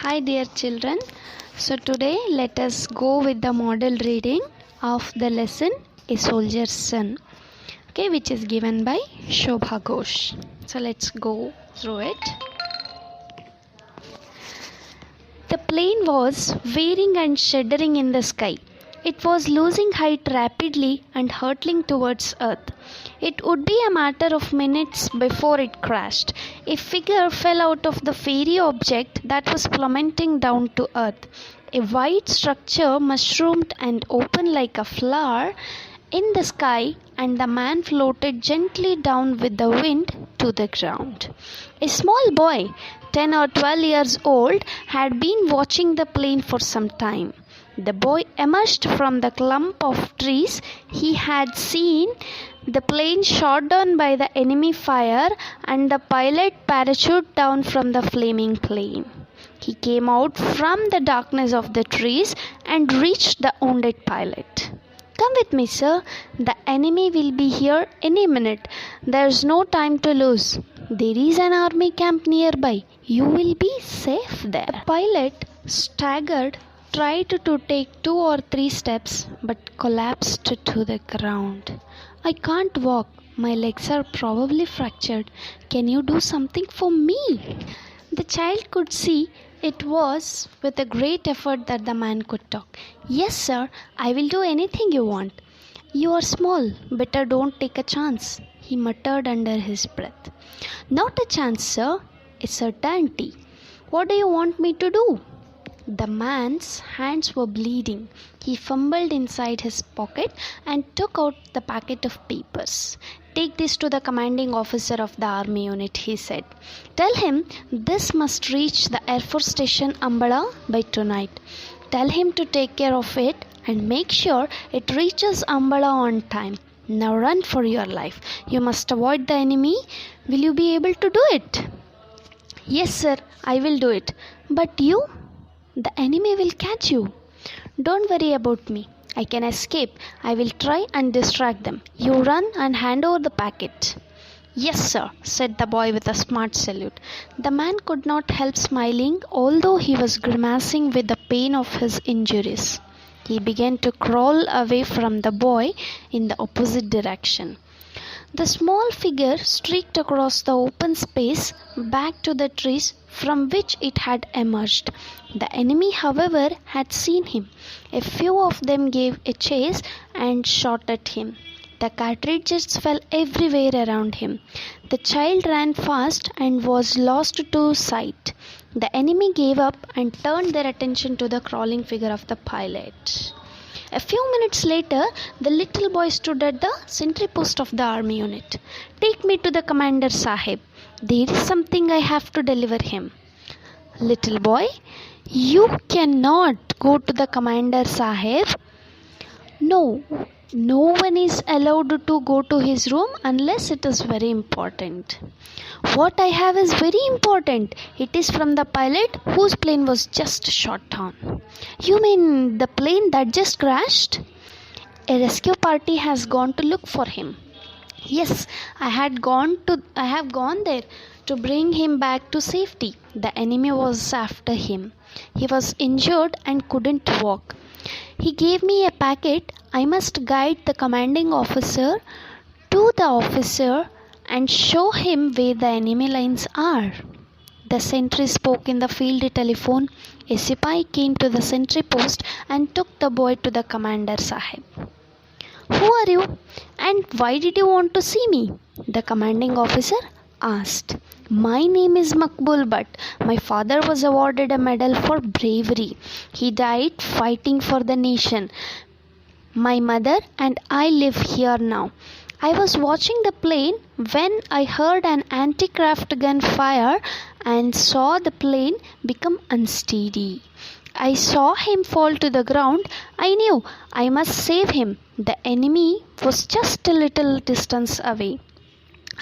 Hi dear children. So today let us go with the model reading of the lesson A Soldier's Son, which is given by Shobha Ghosh. So let's go through it. The plane was whirring and shuddering in the sky. It was losing height rapidly and hurtling towards Earth. It would be a matter of minutes before it crashed. A figure fell out of the fairy object that was plummeting down to Earth. A white structure mushroomed and opened like a flower in the sky, and the man floated gently down with the wind to the ground. A small boy, 10 or 12 years old, had been watching the plane for some time. The boy emerged from the clump of trees. He had seen the plane shot down by the enemy fire and the pilot parachuted down from the flaming plane. He came out from the darkness of the trees and reached the wounded pilot. "Come with me, sir. The enemy will be here any minute. There's no time to lose. There is an army camp nearby. You will be safe there." The pilot staggered, tried to take 2 or 3 steps, but collapsed to the ground. "I can't walk. My legs are probably fractured. Can you do something for me?" The child could see it was with a great effort that the man could talk. "Yes, sir, I will do anything you want." "You are small. Better don't take a chance," he muttered under his breath. "Not a chance, sir. A certainty." "What do you want me to do?" The man's hands were bleeding. He fumbled inside his pocket and took out the packet of papers. "Take this to the commanding officer of the army unit," he said. "Tell him this must reach the Air Force Station Ambala by tonight. Tell him to take care of it and make sure it reaches Ambala on time. Now run for your life. You must avoid the enemy. Will you be able to do it?" "Yes, sir, I will do it. But you? The enemy will catch you." "Don't worry about me. I can escape. I will try and distract them. You run and hand over the packet." "Yes, sir," said the boy with a smart salute. The man could not help smiling, although he was grimacing with the pain of his injuries. He began to crawl away from the boy in the opposite direction. The small figure streaked across the open space back to the trees from which it had emerged. The enemy, however, had seen him. A few of them gave a chase and shot at him. The cartridges fell everywhere around him. The child ran fast and was lost to sight. The enemy gave up and turned their attention to the crawling figure of the pilot. A few minutes later, the little boy stood at the sentry post of the army unit. "Take me to the commander, Sahib. There is something I have to deliver him." "Little boy, you cannot go to the commander, Sahib." No one is allowed to go to his room unless it is very important." "What I have is very important. It is from the pilot whose plane was just shot down." "You mean the plane that just crashed?" "A rescue party has gone to look for him." "Yes, I have gone there to bring him back to safety. The enemy was after him. He was injured and couldn't walk. He gave me a packet. I must guide the commanding officer to the officer and show him where the enemy lines are." The sentry spoke in the field telephone. A sipahi came to the sentry post and took the boy to the commander, Sahib. "Who are you, and why did you want to see me?" the commanding officer asked. "My name is Makbul Butt. My father was awarded a medal for bravery. He died fighting for the nation. My mother and I live here now. I was watching the plane when I heard an anti-craft gun fire and saw the plane become unsteady. I saw him fall to the ground. I knew I must save him. The enemy was just a little distance away.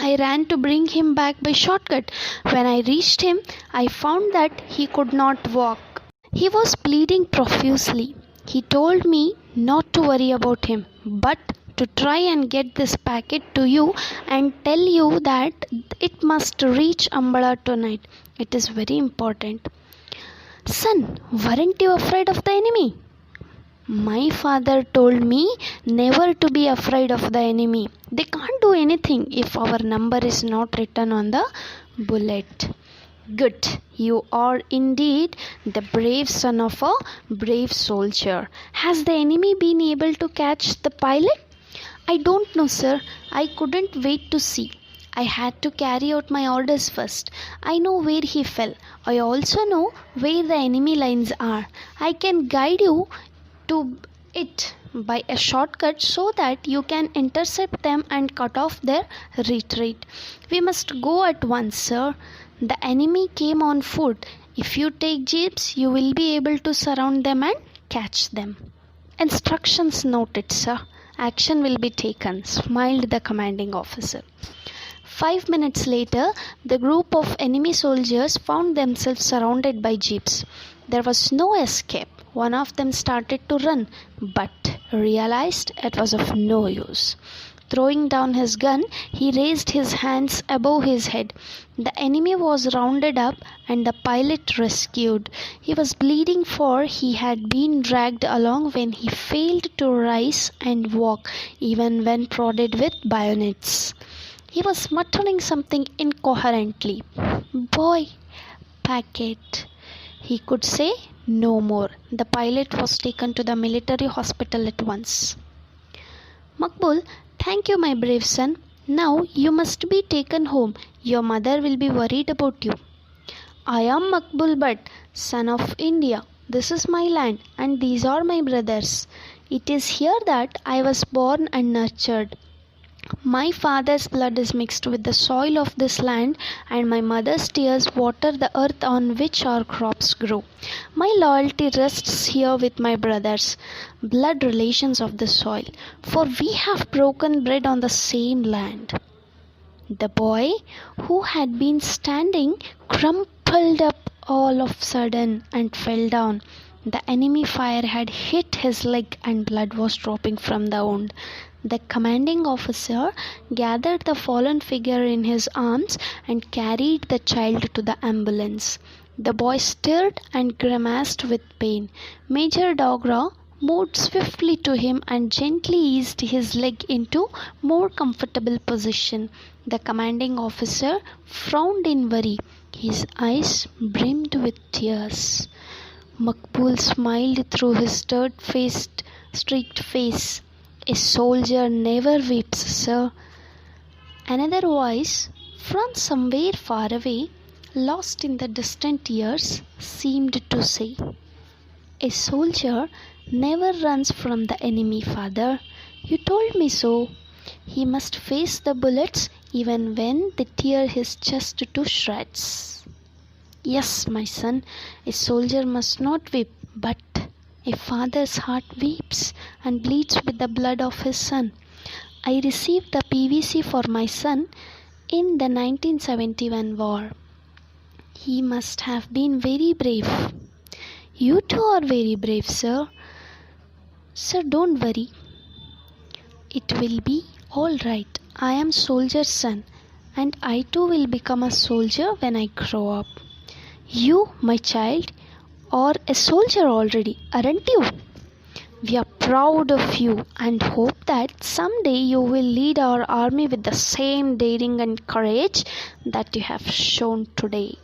I ran to bring him back by shortcut. When I reached him, I found that he could not walk. He was bleeding profusely. He told me not to worry about him, but to try and get this packet to you and tell you that it must reach Ambala tonight. It is very important." Son, weren't you afraid of the enemy? My father told me never to be afraid of the enemy. They can't do anything if our number is not written on the bullet. Good, you are indeed the brave son of a brave soldier. Has the enemy been able to catch the pilot? I don't know, sir. I couldn't wait to see. I had to carry out my orders first. I know where he fell. I also know where the enemy lines are. I can guide you to it by a shortcut so that you can intercept them and cut off their retreat. We must go at once, sir. The enemy came on foot. If you take jeeps, you will be able to surround them and catch them. Instructions noted, sir. Action will be taken, smiled the commanding officer. 5 minutes later, the group of enemy soldiers found themselves surrounded by jeeps. There was no escape. One of them started to run, but realized it was of no use. Throwing down his gun, he raised his hands above his head. The enemy was rounded up and the pilot rescued. He was bleeding, for he had been dragged along when he failed to rise and walk, even when prodded with bayonets. He was muttering something incoherently. Boy, packet. He could say no more. The pilot was taken to the military hospital at once. Makbul, thank you, my brave son. Now you must be taken home. Your mother will be worried about you. I am Makbul Bhatt, son of India. This is my land and these are my brothers. It is here that I was born and nurtured. My father's blood is mixed with the soil of this land, and my mother's tears water the earth on which our crops grow. My loyalty rests here with my brothers, blood relations of the soil, for we have broken bread on the same land. The boy, who had been standing, crumpled up all of a sudden and fell down. The enemy fire had hit his leg and blood was dropping from the wound. The commanding officer gathered the fallen figure in his arms and carried the child to the ambulance. The boy stirred and grimaced with pain. Major Dogra moved swiftly to him and gently eased his leg into more comfortable position. The commanding officer frowned in worry. His eyes brimmed with tears. Makbul smiled through his streaked face. A soldier never weeps, sir. Another voice, from somewhere far away, lost in the distant years, seemed to say, a soldier never runs from the enemy, father. You told me so. He must face the bullets even when they tear his chest to shreds. Yes, my son, a soldier must not weep, but a father's heart weeps and bleeds with the blood of his son. I received the PVC for my son in the 1971 war. He must have been very brave. You too are very brave, sir. Sir, don't worry. It will be all right. I am soldier's son, and I too will become a soldier when I grow up. You, my child, are a soldier already, aren't you? We are proud of you and hope that someday you will lead our army with the same daring and courage that you have shown today.